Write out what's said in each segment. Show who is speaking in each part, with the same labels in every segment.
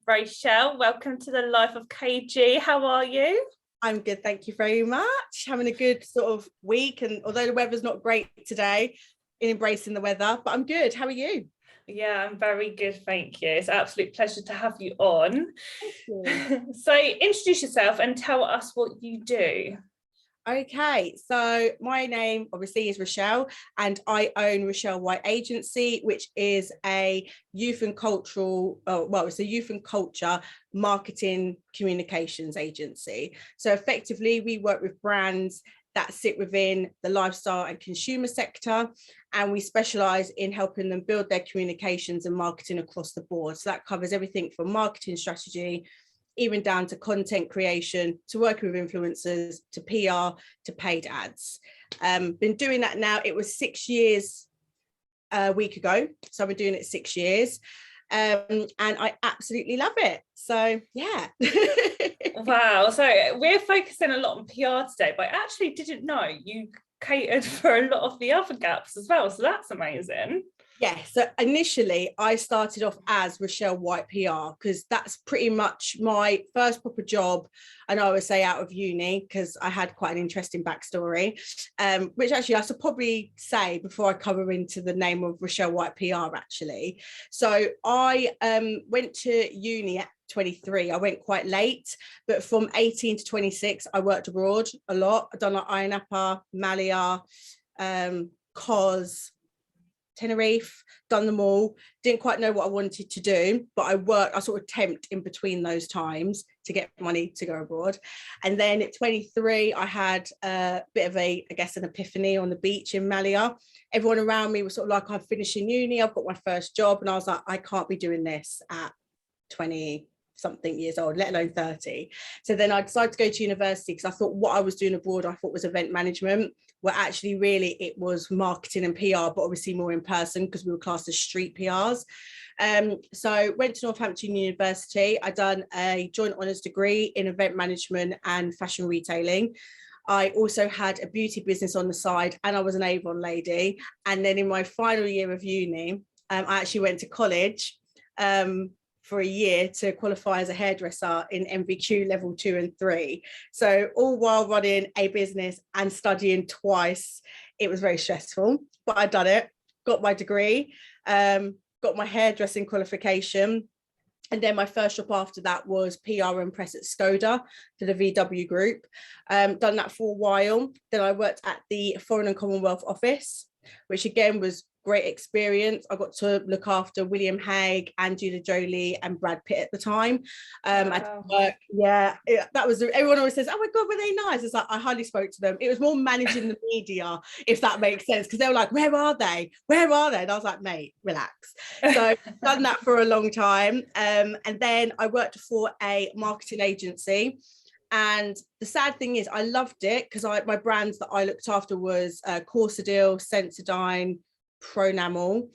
Speaker 1: Rochelle. Welcome to the Life of KG. How are you?
Speaker 2: I'm good, thank you very much. Having a good sort of week, and although the weather's not great today, embracing the weather, but I'm good. How are you?
Speaker 1: Yeah, I'm very good, thank you. It's an absolute pleasure to have you on.
Speaker 2: Thank you.
Speaker 1: So introduce yourself and tell us what you do.
Speaker 2: Okay, so my name obviously is Rochelle, and I own Rochelle White Agency, which is a youth and cultural, it's a youth and culture marketing communications agency. So effectively, we work with brands that sit within the lifestyle and consumer sector, and we specialize in helping them build their communications and marketing across the board. So that covers everything from marketing strategy, even down to content creation, to working with influencers, to PR, to paid ads. Been doing that now. It was 6 years a week ago, so I've been doing it 6 years, and I absolutely love it. So yeah.
Speaker 1: Wow. So we're focusing a lot on PR today, but I actually didn't know you catered for a lot of the other gaps as well. So that's amazing.
Speaker 2: Yeah, so initially I started off as Rochelle White PR because that's pretty much my first proper job, and I would say out of uni, because I had quite an interesting backstory, which actually I should probably say before I cover into the name of Rochelle White PR actually. So I went to uni at 23. I went quite late, but from 18 to 26 I worked abroad a lot. I've done like Ayia Napa, Malia, Cos, Tenerife, done them all. Didn't quite know what I wanted to do, but I sort of temped in between those times to get money to go abroad. And then at 23, I had a bit of an epiphany on the beach in Malia. Everyone around me was sort of like, I'm finishing uni, I've got my first job. And I was like, I can't be doing this at 20 something years old, let alone 30. So then I decided to go to university because I thought what I was doing abroad, I thought was event management, where actually really it was marketing and PR, but obviously more in person because we were classed as street PRs. So went to Northampton University. I done a joint honours degree in event management and fashion retailing. I also had a beauty business on the side, and I was an Avon lady. And then in my final year of uni, I actually went to college for a year to qualify as a hairdresser in MVQ level 2 and 3. So all while running a business and studying twice. It was very stressful, but I done it, got my degree, got my hairdressing qualification. And then my first job after that was PR and press at Skoda for the VW group. Done that for a while. Then I worked at the Foreign and Commonwealth Office, which again was great experience. I got to look after William Hague, Angelina Jolie and Brad Pitt at the time.
Speaker 1: Wow.
Speaker 2: That was, everyone always says, oh my God, were they nice? It's like, I hardly spoke to them. It was more managing the media, if that makes sense, because they were like, where are they? Where are they? And I was like, mate, relax. So done that for a long time. And then I worked for a marketing agency. And the sad thing is I loved it because my brands that I looked after was Corsadil, Sensodyne, Pronamel.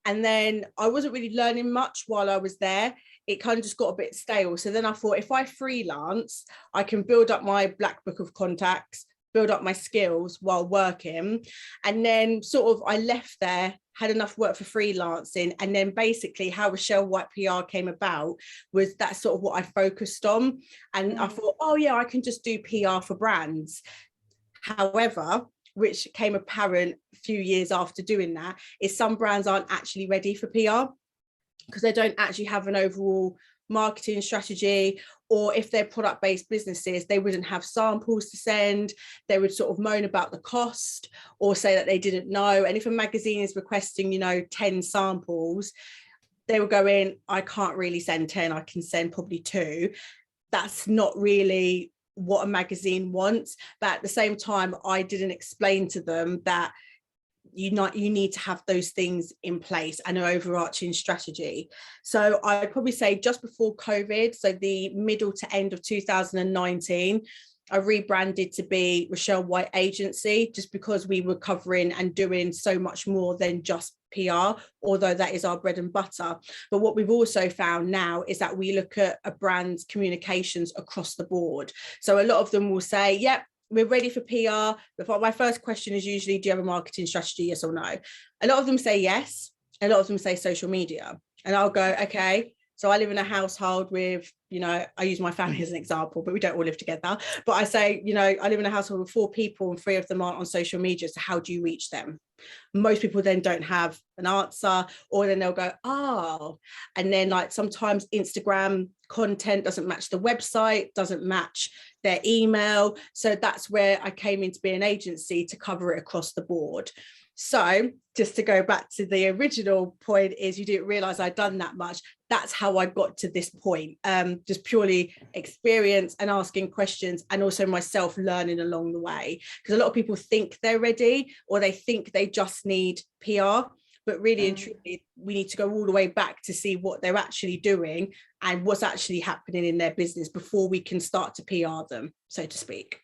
Speaker 2: And then I wasn't really learning much while I was there. It kind of just got a bit stale. So then I thought, if I freelance, I can build up my black book of contacts, build up my skills while working. And then sort of I left there, had enough work for freelancing. And then basically how Rochelle White PR came about was that sort of what I focused on. And I thought, oh yeah, I can just do PR for brands. However, which came apparent a few years after doing that, is some brands aren't actually ready for PR because they don't actually have an overall marketing strategy, or if they're product-based businesses, they wouldn't have samples to send. They would sort of moan about the cost or say that they didn't know. And if a magazine is requesting, 10 samples, they will go in, I can't really send 10, I can send probably 2. That's not really what a magazine wants. But at the same time, I didn't explain to them that you need to have those things in place and an overarching strategy. So I'd probably say just before COVID, so the middle to end of 2019, I rebranded to be Rochelle White Agency, just because we were covering and doing so much more than just PR, although that is our bread and butter. But what we've also found now is that we look at a brand's communications across the board. So a lot of them will say, yep, we're ready for PR. But my first question is usually, do you have a marketing strategy, yes or no? A lot of them say yes. A lot of them say social media. And I'll go, okay, So I live in a household with, I use my family as an example, but we don't all live together. But I say, I live in a household with 4 people and 3 of them aren't on social media. So how do you reach them? Most people then don't have an answer, or then they'll go, oh, and then like sometimes Instagram content doesn't match the website, doesn't match their email. So that's where I came into being an agency to cover it across the board. So just to go back to the original point, is you didn't realize I'd done that much. That's how I got to this point, just purely experience and asking questions, and also myself learning along the way. Because a lot of people think they're ready, or they think they just need PR, but really and truly, we need to go all the way back to see what they're actually doing and what's actually happening in their business before we can start to PR them, so to speak.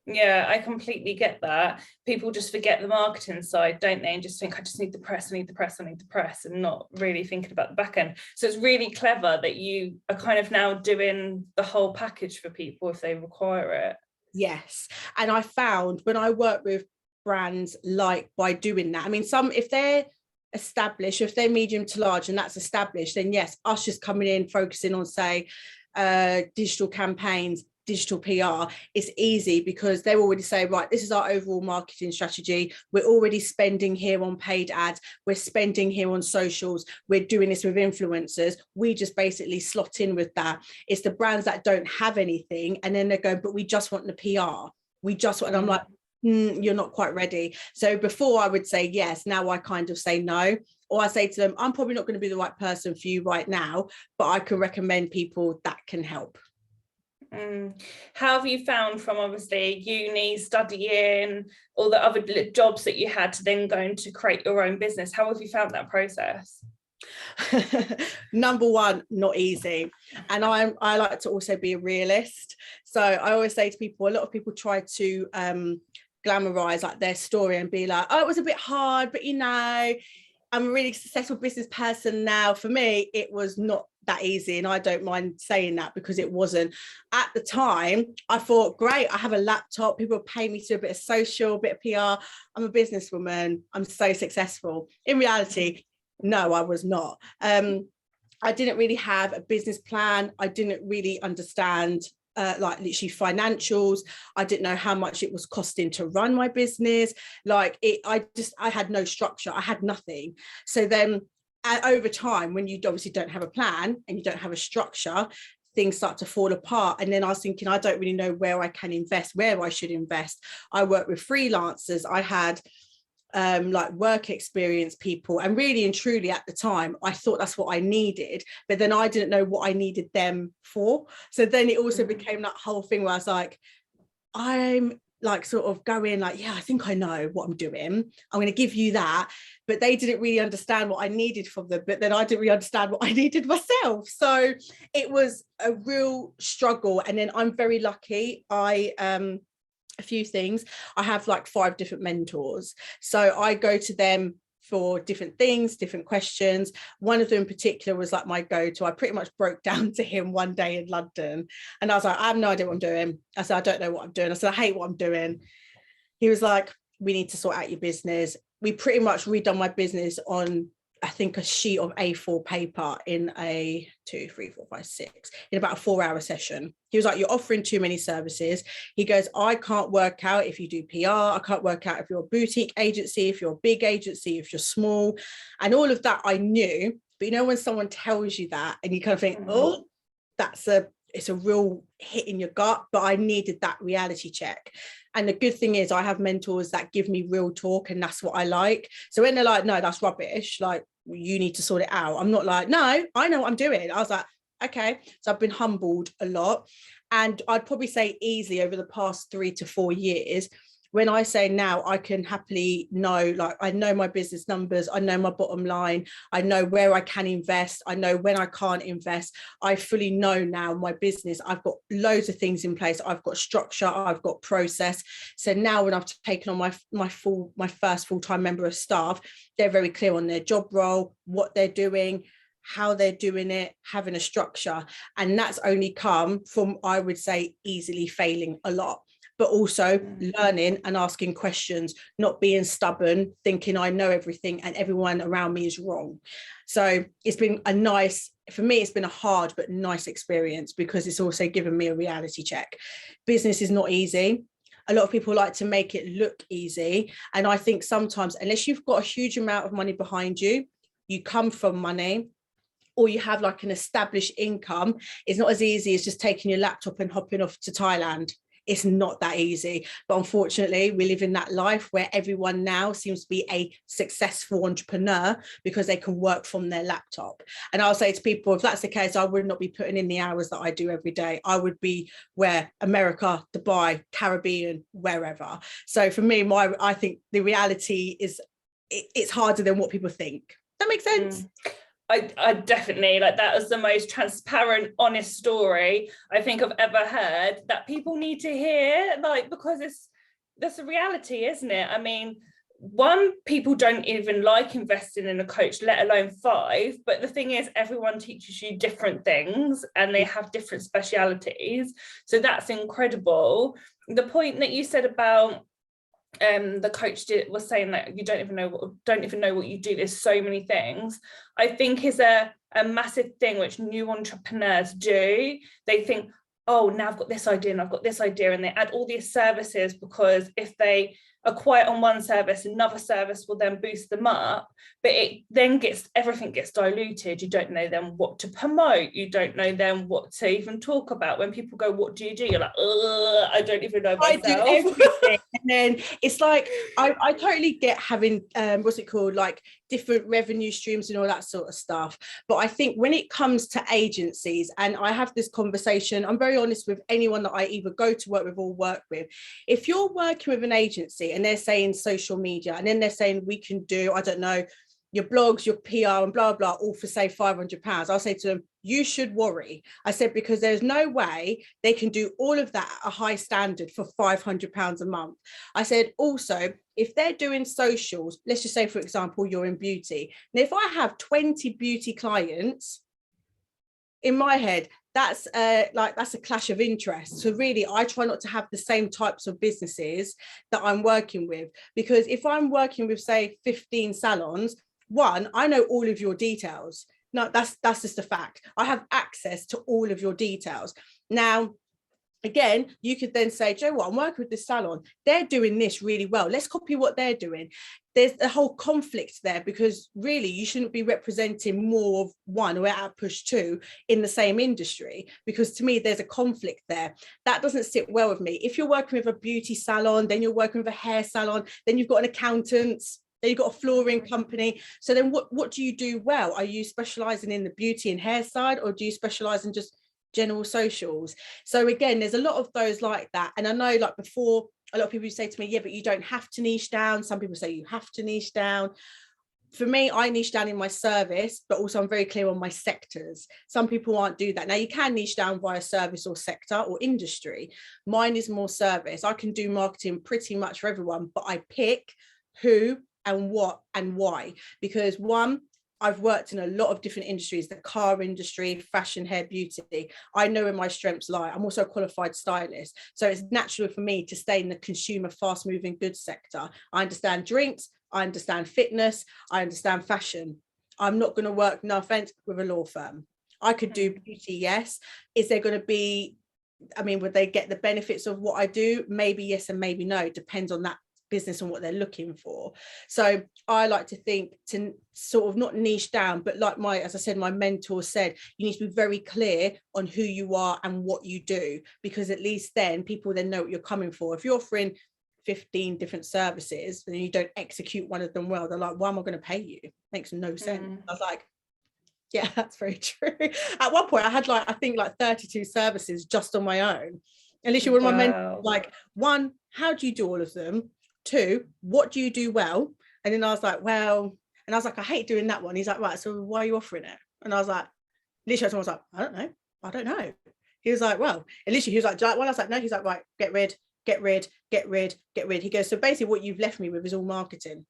Speaker 1: Yeah, I completely get that. People just forget the marketing side, don't they? And just think, I just need the press, I need the press, I need the press, and not really thinking about the back end. So it's really clever that you are kind of now doing the whole package for people if they require it.
Speaker 2: Yes. And I found when I work with brands, like by doing that, I mean, some, if they're established, if they're medium to large and that's established, then yes, us just coming in, focusing on, say, digital campaigns, digital PR, it's easy because they already say, right, this is our overall marketing strategy. We're already spending here on paid ads. We're spending here on socials. We're doing this with influencers. We just basically slot in with that. It's the brands that don't have anything, and then they go, but we just want the PR. We just want, and I'm like, you're not quite ready. So before I would say yes, now I kind of say no. Or I say to them, I'm probably not going to be the right person for you right now, but I can recommend people that can help.
Speaker 1: How have you found, from obviously uni, studying, all the other jobs that you had, to then going to create your own business? How have you found that process?
Speaker 2: Number one, not easy. And I like to also be a realist. So I always say to people, a lot of people try to glamorize like their story and be like, oh, it was a bit hard, but I'm a really successful business person now. For me, it was not that easy, and I don't mind saying that because it wasn't. At the time, I thought, great, I have a laptop, people pay me to do a bit of social, a bit of PR, I'm a businesswoman, I'm so successful. In reality, no, I was not. I didn't really have a business plan. I didn't really understand like literally financials. I didn't know how much it was costing to run my business. Like I had no structure. I had nothing. So then over time, when you obviously don't have a plan and you don't have a structure, things start to fall apart. And then I was thinking, I don't really know where I can invest, where I should invest. I work with freelancers. I had like work experience people, and really and truly at the time I thought that's what I needed, but then I didn't know what I needed them for. So then it also became that whole thing where I was like, I'm like sort of going like, yeah, I think I know what I'm doing, I'm going to give you that. But they didn't really understand what I needed from them, but then I didn't really understand what I needed myself. So it was a real struggle. And then I'm very lucky, a few things. I have like 5 different mentors. So I go to them for different things, different questions. One of them in particular was like my go-to. I pretty much broke down to him one day in London and I was like, I have no idea what I'm doing. I said, I don't know what I'm doing. I said, I hate what I'm doing. He was like, we need to sort out your business. We pretty much redone my business on, I think, a sheet of A4 paper in a 2, 3, 4, 5, 6 in about a 4-hour session. He was like, you're offering too many services. He goes, I can't work out if you do PR. I can't work out if you're a boutique agency, if you're a big agency, if you're small. And all of that I knew. But when someone tells you that and you kind of think, oh, it's a real hit in your gut, but I needed that reality check. And the good thing is I have mentors that give me real talk, and that's what I like. So when they're like, no, that's rubbish, like you need to sort it out, I'm not like, no, I know what I'm doing. I was like, okay. So I've been humbled a lot. And I'd probably say easily over the past 3 to 4 years, when I say now, I can happily know, like I know my business numbers, I know my bottom line, I know where I can invest, I know when I can't invest. I fully know now my business. I've got loads of things in place. I've got structure, I've got process. So now when I've taken on my first full-time member of staff, they're very clear on their job role, what they're doing, how they're doing it, having a structure. And that's only come from, I would say, easily failing a lot. but also learning and asking questions, not being stubborn, thinking I know everything and everyone around me is wrong. So it's been for me, it's been a hard but nice experience, because it's also given me a reality check. Business is not easy. A lot of people like to make it look easy. And I think sometimes, unless you've got a huge amount of money behind you, you come from money, or you have like an established income, it's not as easy as just taking your laptop and hopping off to Thailand. It's not that easy. But unfortunately, we live in that life where everyone now seems to be a successful entrepreneur because they can work from their laptop. And I'll say to people, if that's the case, I would not be putting in the hours that I do every day. I would be where America, Dubai, Caribbean, wherever. So for me, I think the reality is it's harder than what people think. That makes sense?
Speaker 1: I definitely, like, that is the most transparent, honest story I think I've ever heard, that people need to hear, like, because that's a reality, isn't it? I mean, one, people don't even like investing in a coach, let alone 5. But the thing is, everyone teaches you different things and they have different specialities. So that's incredible. The point that you said about the coach was saying that you don't even know what you do, there's so many things, I think is a massive thing which new entrepreneurs do. They think, oh, now I've got this idea and I've got this idea, and they add all these services, because if they are quiet on one service, another service will then boost them up. But it then everything gets diluted. You don't know then what to promote. You don't know then what to even talk about. When people go, what do you do? You're like, I don't even know myself.
Speaker 2: I do everything. And then it's like, I totally get having, what's it called? Like different revenue streams and all that sort of stuff. But I think when it comes to agencies, and I have this conversation, I'm very honest with anyone that I either go to work with or work with. If you're working with an agency and they're saying social media, and then they're saying we can do, I don't know, your blogs, your PR and blah, blah, all for say £500, I'll say to them, you should worry. I said, because there's no way they can do all of that at a high standard for £500 a month. I said, also, if they're doing socials, let's just say, for example, you're in beauty. And if I have 20 beauty clients, in my head, that's a clash of interests. So really, I try not to have the same types of businesses that I'm working with, because if I'm working with, say, 15 salons, one, I know all of your details. No, that's just a fact. I have access to all of your details. Now, again, you could then say, Joe, what, I'm working with this salon. They're doing this really well. Let's copy what they're doing. There's a whole conflict there, because really you shouldn't be representing more of one or outpush 2 in the same industry, because to me, there's a conflict there. That doesn't sit well with me. If you're working with a beauty salon, then you're working with a hair salon, then you've got an accountant, then you've got a flooring company. So then what do you do well? Are you specializing in the beauty and hair side, or do you specialize in just general socials? So again, there's a lot of those like that. And I know, like, before, a lot of people say to me, yeah, but you don't have to niche down. Some people say you have to niche down. For me, I niche down in my service, but also I'm very clear on my sectors. Some people aren't do that. Now, you can niche down via service or sector or industry. Mine is more service. I can do marketing pretty much for everyone, but I pick who and what and why, because one, I've worked in a lot of different industries, the car industry, fashion, hair, beauty. I know where my strengths lie. I'm also a qualified stylist. So it's natural for me to stay in the consumer fast moving goods sector. I understand drinks, I understand fitness, I understand fashion. I'm not going to work, no offense, with a law firm. I could do beauty, yes. Is there going to be, I mean, would they get the benefits of what I do? Maybe yes and maybe no. It depends on that business and what they're looking for. So I like to think to sort of not niche down, but like as I said, my mentor said, you need to be very clear on who you are and what you do, because at least then people then know what you're coming for. If you're offering 15 different services and you don't execute one of them well, they're like, why am I going to pay you? Makes no sense. I was like, yeah, that's very true. At one point I had I think 32 services just on my own. And literally one of my mentors, like, one, how do you do all of them? 2, what do you do well? And then I was like, well, and I was like, I hate doing that one. He's like, right, so why are you offering it? And I was like, literally, I was like, I don't know. He was like, well, and literally he was like, well, I was like, no. He's like, right, get rid. He goes, so basically what you've left me with is all marketing.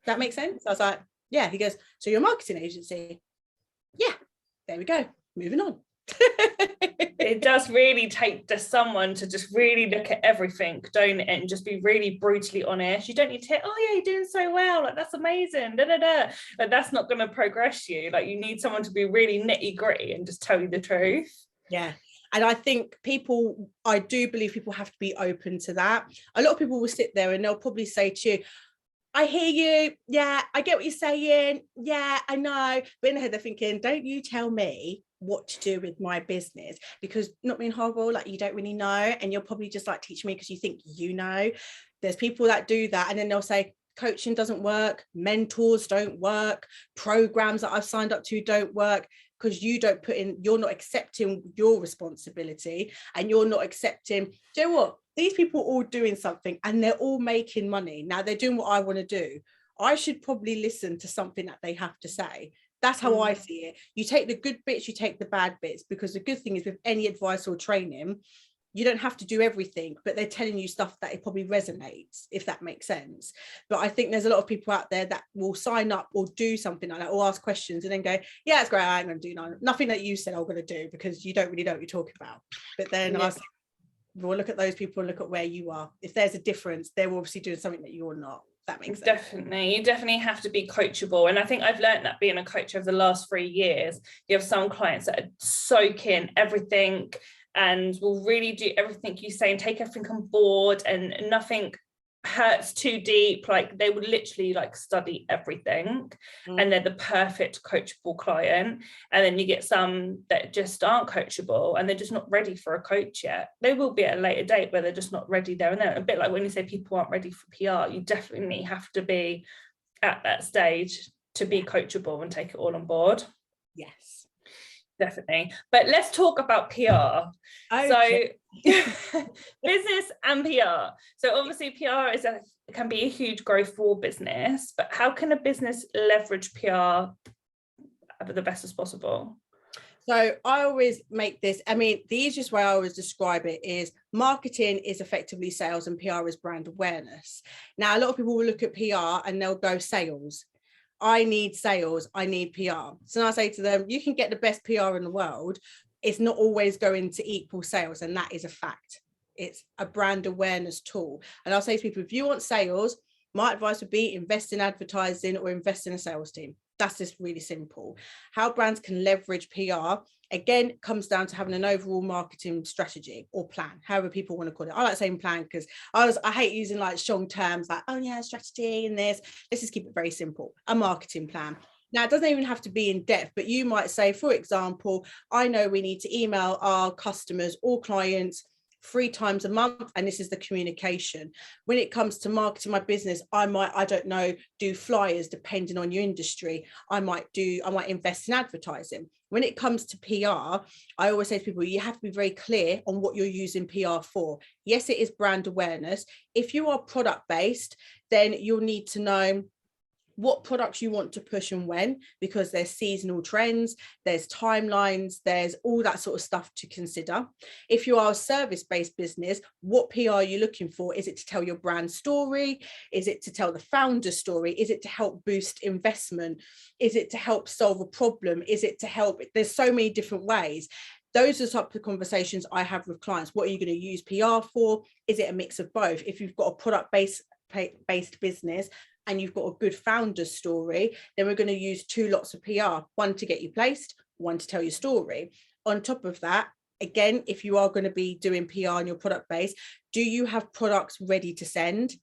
Speaker 2: That makes sense? I was like, yeah. He goes, so you're a marketing agency? Yeah, there we go, moving on.
Speaker 1: It does really take just someone to just really look at everything, don't it, and just be really brutally honest. You don't need to, oh yeah, you're doing so well, like that's amazing, da, da, da. Like that's not going to progress you. Like you need someone to be really nitty gritty and just tell you the truth.
Speaker 2: Yeah. And I think I do believe people have to be open to that. A lot of people will sit there and they'll probably say to you, I hear you. Yeah, I get what you're saying. Yeah, I know. But in their head, they're thinking, don't you tell me what to do with my business, because not being horrible, like you don't really know. And you'll probably just like teach me because you think you know. There's people that do that. And then they'll say, coaching doesn't work. Mentors don't work. Programs that I've signed up to don't work, because you don't put in, you're not accepting your responsibility, and you're not accepting, do you know what? These people are all doing something and they're all making money. Now they're doing what I want to do. I should probably listen to something that they have to say. That's how I see it. You take the good bits, you take the bad bits, because the good thing is with any advice or training, you don't have to do everything, but they're telling you stuff that it probably resonates, if that makes sense. But I think there's a lot of people out there that will sign up or do something like that, or ask questions and then go, yeah, it's great, I ain't going to do nothing that you said I'm going to do, because you don't really know what you're talking about. But then I was like, we'll look at those people and look at where you are. If there's a difference, they're obviously doing something that you're not. That makes sense.
Speaker 1: Definitely. You definitely have to be coachable. And I think I've learned that being a coach over the last 3 years. You have some clients that are soak in everything and will really do everything you say and take everything on board, and nothing hurts too deep. Like they would literally like study everything, and they're the perfect coachable client. And then you get some that just aren't coachable and they're just not ready for a coach yet. They will be at a later date, where they're just not ready there and then. A bit like when you say people aren't ready for PR, you definitely have to be at that stage to be coachable and take it all on board.
Speaker 2: Yes,
Speaker 1: definitely. But let's talk about PR. Okay. So business and PR. So obviously PR can be a huge growth for business, but how can a business leverage PR the best as possible?
Speaker 2: So I always make this, I mean, the easiest way I always describe it is marketing is effectively sales and PR is brand awareness. Now, a lot of people will look at PR and they'll go sales. I need sales, I need PR. So I say to them, you can get the best PR in the world. It's not always going to equal sales. And that is a fact. It's a brand awareness tool. And I'll say to people, if you want sales, my advice would be invest in advertising or invest in a sales team. That's just really simple. How brands can leverage PR, again, comes down to having an overall marketing strategy or plan, however people want to call it. I like saying plan because I hate using like strong terms like, oh yeah, strategy and this. Let's just keep it very simple. A marketing plan. Now, it doesn't even have to be in depth, but you might say, for example, I know we need to email our customers or clients 3 times a month, and this is the communication. When it comes to marketing my business, I might do flyers depending on your industry. I might invest in advertising. When it comes to PR, I always say to people, you have to be very clear on what you're using PR for. Yes, it is brand awareness. If you are product based, then you'll need to know what products you want to push and when, because there's seasonal trends, there's timelines, there's all that sort of stuff to consider. If you are a service-based business, what PR are you looking for? Is it to tell your brand story? Is it to tell the founder story? Is it to help boost investment? Is it to help solve a problem? Is it to help? There's so many different ways. Those are the type of conversations I have with clients. What are you going to use PR for? Is it a mix of both? If you've got a product-based business, and you've got a good founder story, then we're going to use 2 lots of PR, one to get you placed, one to tell your story. On top of that, again, if you are going to be doing PR on your product base, do you have products ready to send?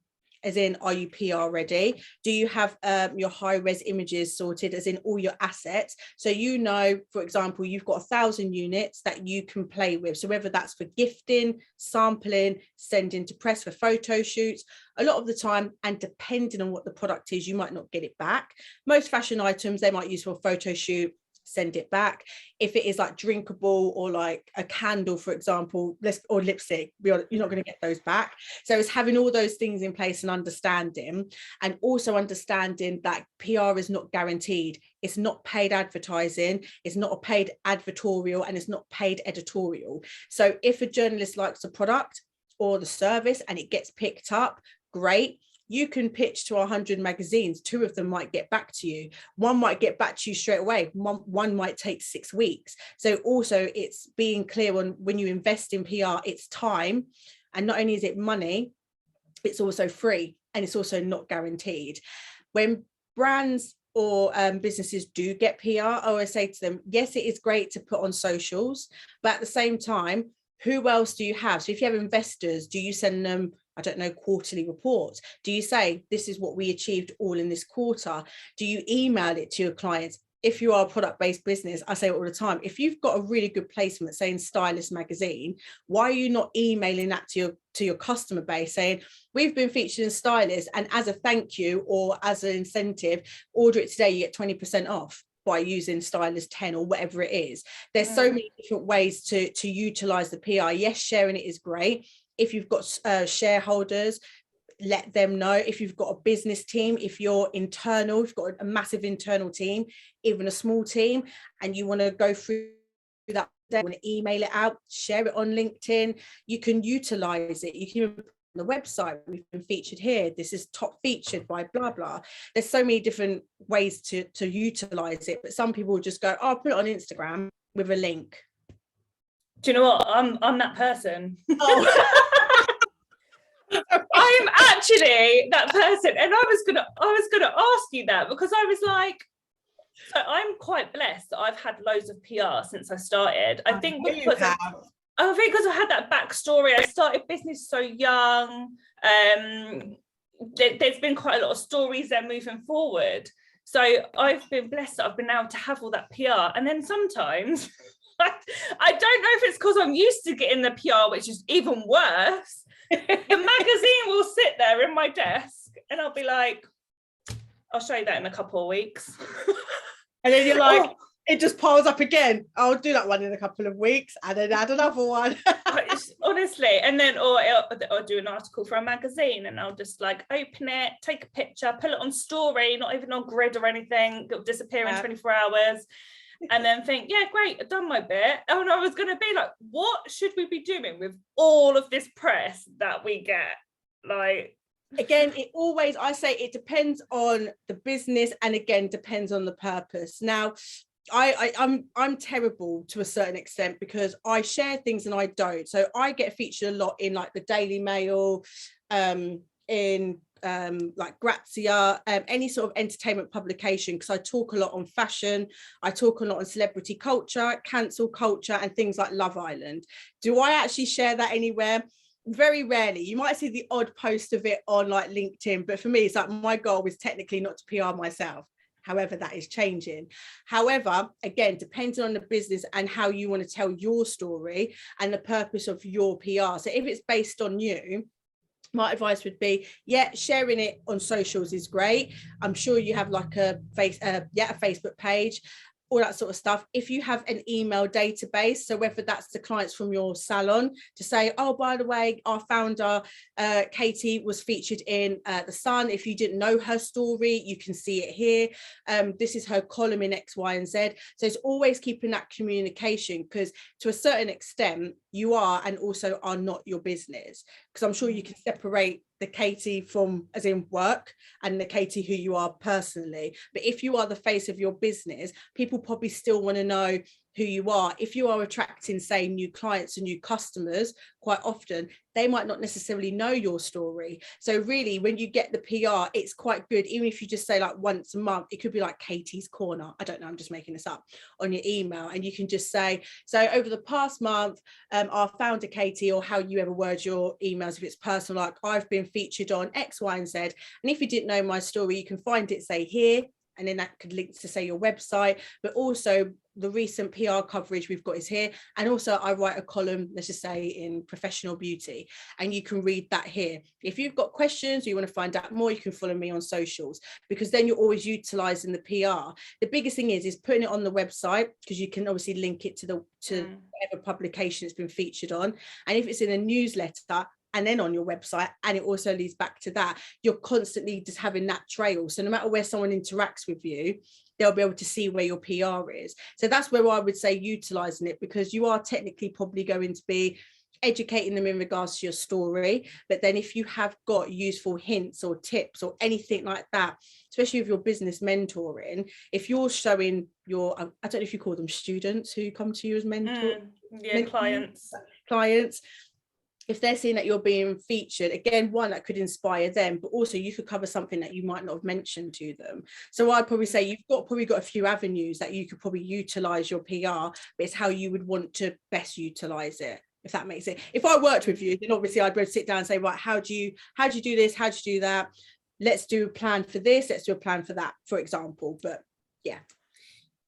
Speaker 2: As in, are you PR ready? Do you have your high res images sorted, as in all your assets? So, you know, for example, you've got 1,000 units that you can play with. So whether that's for gifting, sampling, sending to press for photo shoots, a lot of the time, and depending on what the product is, you might not get it back. Most fashion items, they might use for a photo shoot, send it back. If it is like drinkable or like a candle, for example, or lipstick, you're not going to get those back. So it's having all those things in place and understanding that PR is not guaranteed. It's not paid advertising, it's not a paid advertorial, and it's not paid editorial. So if a journalist likes the product or the service and it gets picked up, great. you can pitch to 100 magazines, 2 of them might get back to you, 1 might get back to you straight away, one might take 6 weeks. So also it's being clear on, when you invest in PR, it's time, and not only is it money, it's also free, and it's also not guaranteed. When brands or businesses do get PR, I always say to them, yes, it is great to put on socials, but at the same time, who else do you have? So if you have investors, do you send them, I don't know, quarterly reports? Do you say, this is what we achieved all in this quarter? Do you email it to your clients? If you are a product-based business, I say it all the time, if you've got a really good placement, say in Stylist magazine, why are you not emailing that to your customer base saying, we've been featured in Stylist, and as a thank you or as an incentive, order it today, you get 20% off by using Stylist 10 or whatever it is. There's so many different ways to utilize the PR. Yes, sharing it is great. If you've got shareholders, let them know. If you've got a business team, if you're internal, if you've got a massive internal team, even a small team, and you want to go through that, want to email it out, share it on LinkedIn, you can utilize it. You can even put it on the website, we've been featured here, this is top featured by blah blah. There's so many different ways to utilize it, but some people just go, oh, I'll put it on Instagram with a link.
Speaker 1: Do you know what? I'm that person.
Speaker 2: Oh.
Speaker 1: I'm actually that person, and I was gonna ask you that, because I was like, so I'm quite blessed that I've had loads of PR since I started. I think because I had that backstory. I started business so young. There's been quite a lot of stories there moving forward. So I've been blessed that I've been able to have all that PR. And then sometimes I don't know if it's because I'm used to getting the PR, which is even worse. The magazine will sit there in my desk and I'll be like, I'll show you that in a couple of weeks.
Speaker 2: And then you're like, oh, it just piles up again. I'll do that one in a couple of weeks and then add another one.
Speaker 1: Honestly, and then I'll do an article for a magazine and I'll just like open it, take a picture, put it on story, not even on grid or anything, it'll disappear in 24 hours. And then think, yeah, great, I've done my bit. And I was going to be like, what should we be doing with all of this press that we get? Like,
Speaker 2: again, I say it depends on the business, and again, depends on the purpose. Now, I'm terrible to a certain extent because I share things and I don't. So I get featured a lot in like the Daily Mail, in like Grazia, any sort of entertainment publication, because I talk a lot on fashion, I talk a lot on celebrity culture, cancel culture, and things like Love Island. Do I actually share that anywhere? Very rarely. You might see the odd post of it on like LinkedIn, but for me, it's like my goal is technically not to PR myself. However, that is changing. However, again, depending on the business and how you want to tell your story and the purpose of your PR. So if it's based on you, my advice would be, yeah, sharing it on socials is great. I'm sure you have like a Facebook page, all that sort of stuff. If you have an email database, so whether that's the clients from your salon to say, oh, by the way, our founder, Katie, was featured in The Sun. If you didn't know her story, you can see it here. This is her column in X, Y, and Z. So it's always keeping that communication, because to a certain extent, you are and also are not your business. Because I'm sure you can separate the Katie from as in work and the Katie who you are personally. But if you are the face of your business, people probably still want to know who you are. If you are attracting, say, new clients and new customers, quite often they might not necessarily know your story. So really, when you get the PR, it's quite good. Even if you just say like once a month, it could be like Katie's Corner, I don't know, I'm just making this up, on your email, and you can just say, so over the past month, our founder Katie, or how you ever word your emails, if it's personal, like I've been featured on X, Y, and Z. And if you didn't know my story, you can find it, say, here, and then that could link to, say, your website, but also the recent PR coverage we've got is here. And also I write a column, let's just say, in Professional Beauty, and you can read that here. If you've got questions or you want to find out more, you can follow me on socials, because then you're always utilizing the PR. The biggest thing is putting it on the website, because you can obviously link it to whatever publication it's been featured on. And if it's in a newsletter, and then on your website, and it also leads back to that, you're constantly just having that trail. So no matter where someone interacts with you, they'll be able to see where your PR is. So that's where I would say utilizing it, because you are technically probably going to be educating them in regards to your story. But then if you have got useful hints or tips or anything like that, especially with your business mentoring, if you're showing your, I don't know if you call them students who come to you as clients, if they're seeing that you're being featured, again, one, that could inspire them, but also you could cover something that you might not have mentioned to them. So I'd probably say you've probably got a few avenues that you could probably utilize your PR, but it's how you would want to best utilize it, if that makes it. If I worked with you, then obviously I'd be able to sit down and say, right, how do you do this? How do you do that? Let's do a plan for this. Let's do a plan for that, for example. But yeah.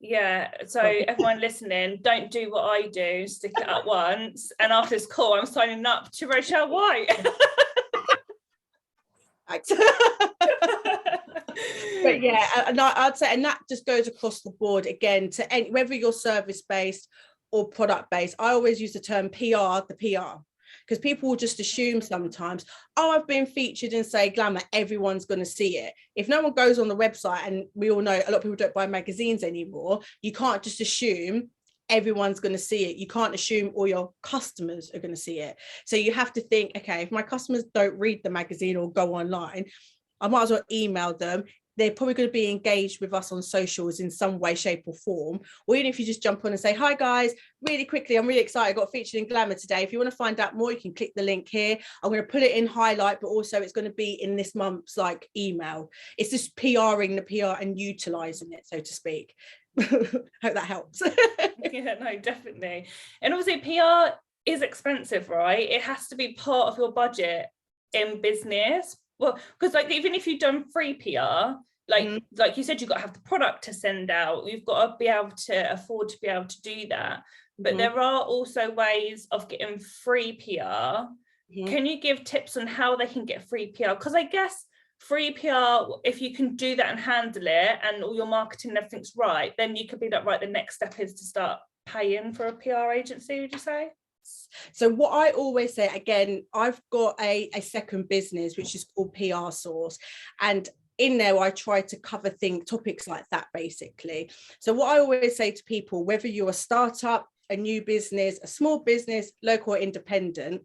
Speaker 1: Yeah, so everyone listening, don't do what I do, stick it up once, and after this call I'm signing up to Rochelle White.
Speaker 2: But yeah, and I'd say, and that just goes across the board again to any, whether you're service based or product based. I always use the term PR, the PR, because people will just assume sometimes, oh, I've been featured in, say, Glamour, everyone's going to see it. If no one goes on the website, and we all know a lot of people don't buy magazines anymore, you can't just assume everyone's going to see it. You can't assume all your customers are going to see it. So you have to think, okay, if my customers don't read the magazine or go online, I might as well email them. They're probably going to be engaged with us on socials in some way, shape or form. Or even if you just jump on and say, hi guys, really quickly, I'm really excited, I got featured in Glamour today. If you want to find out more, you can click the link here. I'm going to put it in highlight, but also it's going to be in this month's like email. It's just PRing the PR and utilizing it, so to speak. Hope that helps.
Speaker 1: Yeah, no, definitely. And obviously PR is expensive, right? It has to be part of your budget in business. Well, because like even if you've done free PR, like you said, you've got to have the product to send out. You've got to be able to afford to be able to do that. But there are also ways of getting free PR. Can you give tips on how they can get free PR? Because I guess free PR, if you can do that and handle it and all your marketing and everything's right, then you could be like, right, the next step is to start paying for a PR agency, would you say?
Speaker 2: So what I always say, again, I've got a second business which is called PR Source, and in there I try to cover topics like that basically. So what I always say to people, whether you're a startup, a new business, a small business, local or independent,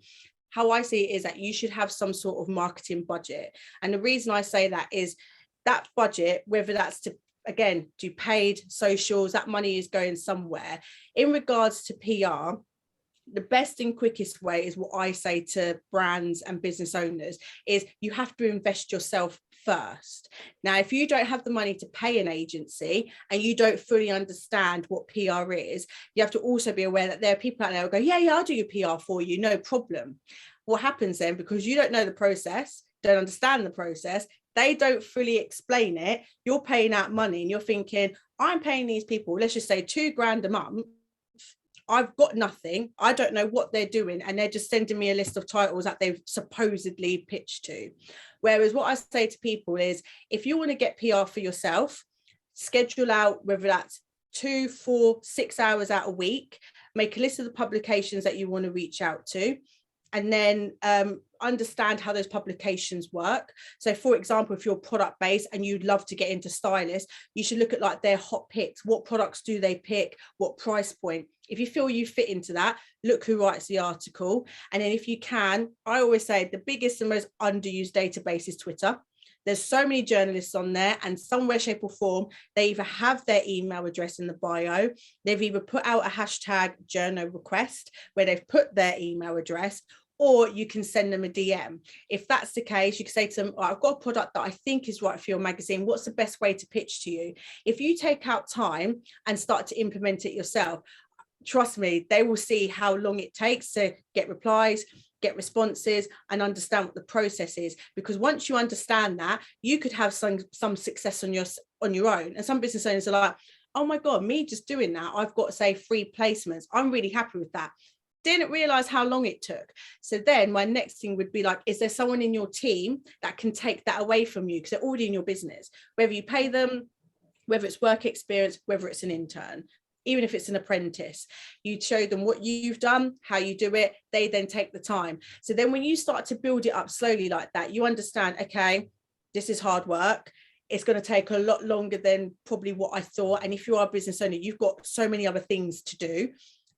Speaker 2: how I see it is that you should have some sort of marketing budget. And the reason I say that is that budget, whether that's to, again, do paid socials, that money is going somewhere. In regards to PR, the best and quickest way is what I say to brands and business owners is you have to invest yourself first. Now, if you don't have the money to pay an agency and you don't fully understand what PR is, you have to also be aware that there are people out there who go, yeah, I'll do your PR for you, no problem. What happens then, because you don't know the process, don't understand the process, they don't fully explain it, you're paying out money and you're thinking, I'm paying these people, let's just say £2,000 a month, I've got nothing, I don't know what they're doing, and they're just sending me a list of titles that they've supposedly pitched to. Whereas what I say to people is, if you want to get PR for yourself, schedule out, whether that's 2, 4, 6 hours out a week, make a list of the publications that you want to reach out to, and then understand how those publications work. So for example, if you're product based and you'd love to get into stylist, you should look at like their hot picks. What products do they pick? What price point? If you feel you fit into that, look who writes the article. And then if you can, I always say the biggest and most underused database is Twitter. There's so many journalists on there, and somewhere, shape or form, they either have their email address in the bio, they've either put out a hashtag journal request where they've put their email address, or you can send them a DM. If that's the case, you can say to them, oh, I've got a product that I think is right for your magazine. What's the best way to pitch to you? If you take out time and start to implement it yourself, trust me, they will see how long it takes to get replies, get responses, and understand what the process is. Because once you understand that, you could have some success on your own. And some business owners are like, oh my God, me just doing that, I've got, say, 3 placements. I'm really happy with that. Didn't realize how long it took. So then my next thing would be like, is there someone in your team that can take that away from you? Because they're already in your business, whether you pay them, whether it's work experience, whether it's an intern, even if it's an apprentice, you show them what you've done, how you do it, they then take the time. So then when you start to build it up slowly like that, you understand, okay, this is hard work. It's going to take a lot longer than probably what I thought. And if you are a business owner, you've got so many other things to do.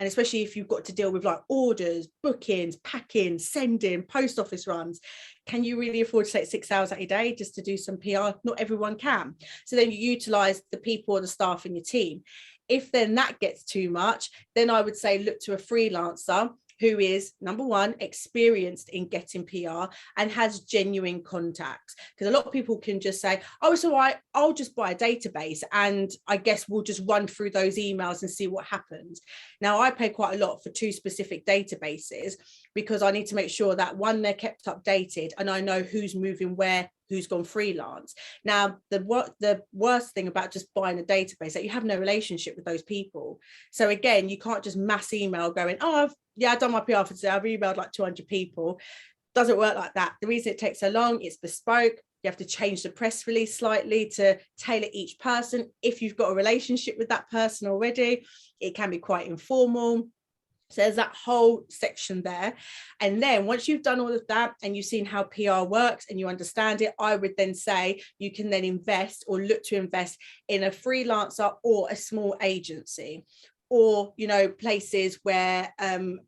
Speaker 2: And especially if you've got to deal with like orders, bookings, packing, sending, post office runs, can you really afford to take 6 hours a day just to do some PR? Not everyone can. So then you utilize the people or the staff in your team. If then that gets too much, then I would say look to a freelancer who is, number one, experienced in getting PR and has genuine contacts. Because a lot of people can just say, oh, it's all right, I'll just buy a database and I guess we'll just run through those emails and see what happens. Now, I pay quite a lot for 2 specific databases because I need to make sure that, one, they're kept updated and I know who's moving where, who's gone freelance. Now, the worst thing about just buying a database is that you have no relationship with those people. So again, you can't just mass email going, oh, I've done my PR for today, I've emailed like 200 people. Doesn't work like that. The reason it takes so long, it's bespoke. You have to change the press release slightly to tailor each person. If you've got a relationship with that person already, it can be quite informal. So there's that whole section there. And then once you've done all of that and you've seen how PR works and you understand it, I would then say you can then invest or look to invest in a freelancer or a small agency, or, you know, places where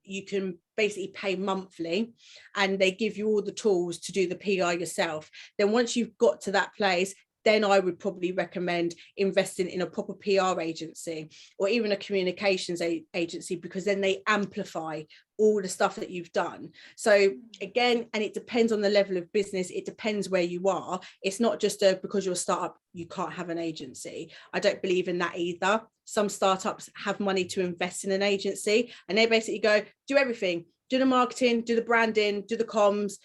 Speaker 2: you can basically pay monthly and they give you all the tools to do the PR yourself. Then once you've got to that place, then I would probably recommend investing in a proper PR agency or even a communications agency, because then they amplify all the stuff that you've done. So again, and it depends on the level of business, it depends where you are. It's not just because you're a startup, you can't have an agency. I don't believe in that either. Some startups have money to invest in an agency and they basically go, do everything, do the marketing, do the branding, do the comms,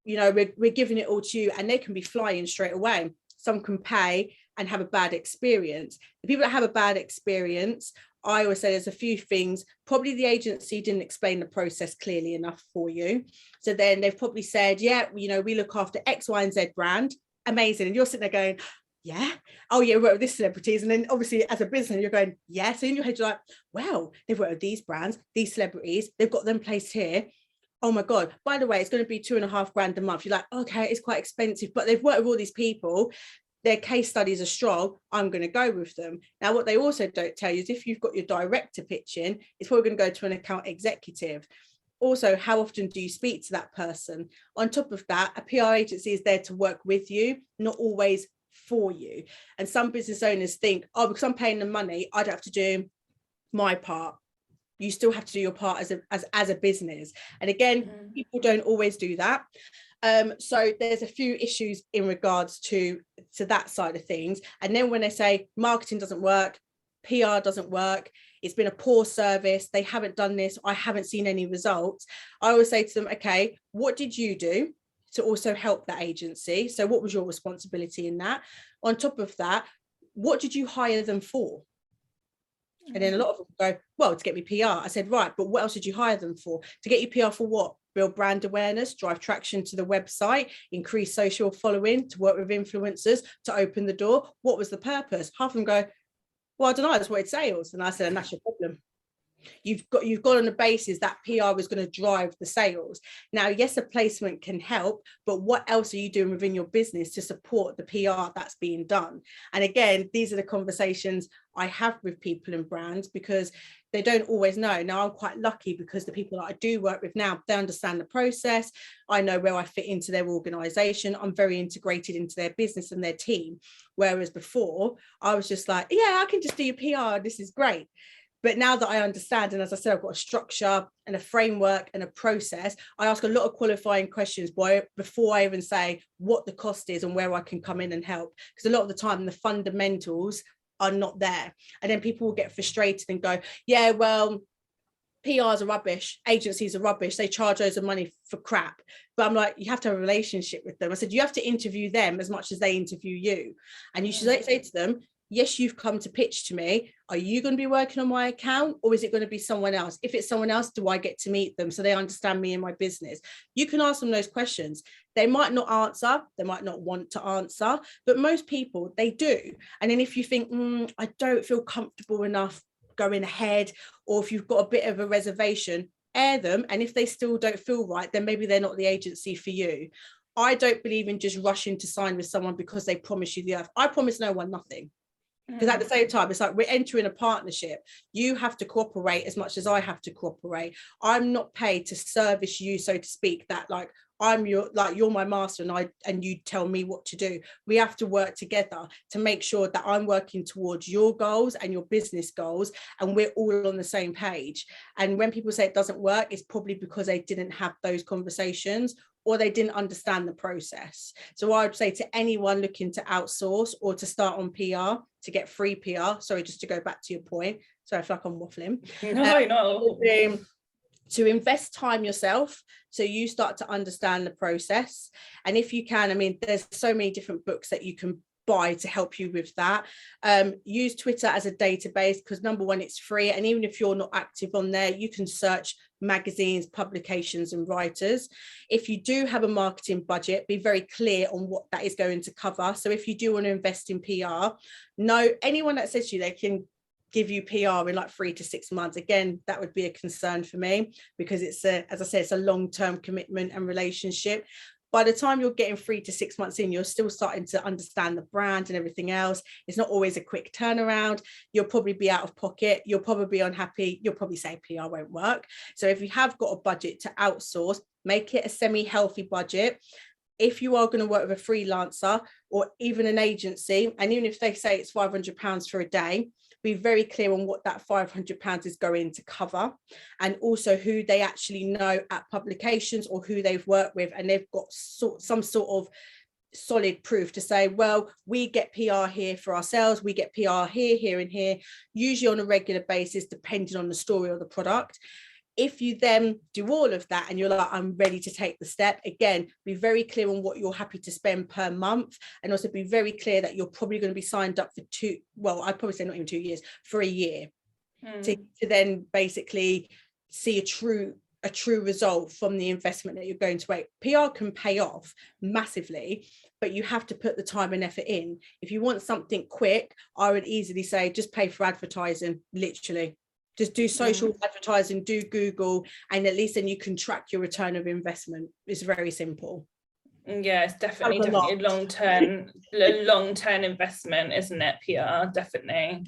Speaker 2: you know, we're giving it all to you, and they can be flying straight away. Some can pay and have a bad experience. The people that have a bad experience, I always say there's a few things. Probably the agency didn't explain the process clearly enough for you. So then they've probably said, yeah, you know, we look after X, Y, and Z brand. Amazing. And you're sitting there going, yeah, oh yeah, we work with this celebrities. And then obviously as a business, you're going, yeah. So in your head, you're like, well, they've worked with these brands, these celebrities, they've got them placed here. Oh my God, by the way, it's going to be $2,500 a month. You're like, okay, it's quite expensive, but they've worked with all these people. Their case studies are strong. I'm going to go with them. Now, what they also don't tell you is if you've got your director pitching, it's probably going to go to an account executive. Also, how often do you speak to that person? On top of that, a PR agency is there to work with you, not always for you. And some business owners think, oh, because I'm paying them money, I don't have to do my part. You still have to do your part as a business. And again, people don't always do that. So there's a few issues in regards to that side of things. And then when they say marketing doesn't work, PR doesn't work, it's been a poor service, they haven't done this, I haven't seen any results, I always say to them, okay, what did you do to also help that agency? So what was your responsibility in that? On top of that, what did you hire them for? And then a lot of them go, well, to get me PR. I said, right, but what else did you hire them for? To get you PR for what? Build brand awareness, drive traction to the website, increase social following, to work with influencers, to open the door. What was the purpose? Half of them go, well, I don't know, I just wanted sales. And I said, and that's your problem. You've got on the basis that PR is going to drive the sales. Now, yes, a placement can help, but what else are you doing within your business to support the PR that's being done? And again, these are the conversations I have with people and brands, because they don't always know. Now, I'm quite lucky because the people that I do work with now, they understand the process. I know where I fit into their organization. I'm very integrated into their business and their team. Whereas before, I was just like, yeah, I can just do your PR. This is great. But now that I understand, and as I said, I've got a structure and a framework and a process, I ask a lot of qualifying questions before I even say what the cost is and where I can come in and help. Because a lot of the time, the fundamentals are not there. And then people will get frustrated and go, yeah, well, PRs are rubbish, agencies are rubbish, they charge loads of money for crap. But I'm like, you have to have a relationship with them. I said, you have to interview them as much as they interview you. And you should say to them, yes, you've come to pitch to me. Are you going to be working on my account, or is it going to be someone else? If it's someone else, do I get to meet them so they understand me and my business? You can ask them those questions. They might not answer, they might not want to answer, but most people, they do. And then if you think, I don't feel comfortable enough going ahead, or if you've got a bit of a reservation, air them. And if they still don't feel right, then maybe they're not the agency for you. I don't believe in just rushing to sign with someone because they promise you the earth. I promise no one nothing. Because at the same time, it's like we're entering a partnership. You have to cooperate as much as I have to cooperate. I'm not paid to service you, so to speak, that like you're my master and you tell me what to do. We have to work together to make sure that I'm working towards your goals and your business goals, and we're all on the same page. And when people say it doesn't work, it's probably because they didn't have those conversations, or they didn't understand the process. So I would say to anyone looking to outsource or to start on PR, to get free PR, sorry, just to go back to your point, so I feel like I'm waffling.
Speaker 1: No.
Speaker 2: To invest time yourself, so you start to understand the process. And if you can, I mean, there's so many different books that you can buy to help you with that. Use Twitter as a database, because number one, it's free, and even if you're not active on there, you can search magazines, publications and writers. If you do have a marketing budget, be very clear on what that is going to cover. So if you do want to invest in PR, no, anyone that says to you they can give you PR in like 3 to 6 months, again, that would be a concern for me, because it's as I said, it's a long-term commitment and relationship. By the time you're getting 3 to 6 months in, you're still starting to understand the brand and everything else. It's not always a quick turnaround. You'll probably be out of pocket. You'll probably be unhappy. You'll probably say PR won't work. So if you have got a budget to outsource, make it a semi-healthy budget. If you are going to work with a freelancer or even an agency, and even if they say it's £500 for a day, be very clear on what that £500 is going to cover, and also who they actually know at publications or who they've worked with, and they've got some sort of solid proof to say, well, we get PR here for ourselves, we get PR here, here and here, usually on a regular basis, depending on the story or the product. If you then do all of that and you're like, I'm ready to take the step, again, be very clear on what you're happy to spend per month, and also be very clear that you're probably going to be signed up for I'd probably say not even 2 years, for a year, to then basically see a true result from the investment that you're going to make. PR can pay off massively, but you have to put the time and effort in. If you want something quick, I would easily say just pay for advertising, literally. Just do social advertising, do Google, and at least then you can track your return of investment. It's very simple.
Speaker 1: Yeah, it's definitely a long-term investment, isn't it? PR, definitely.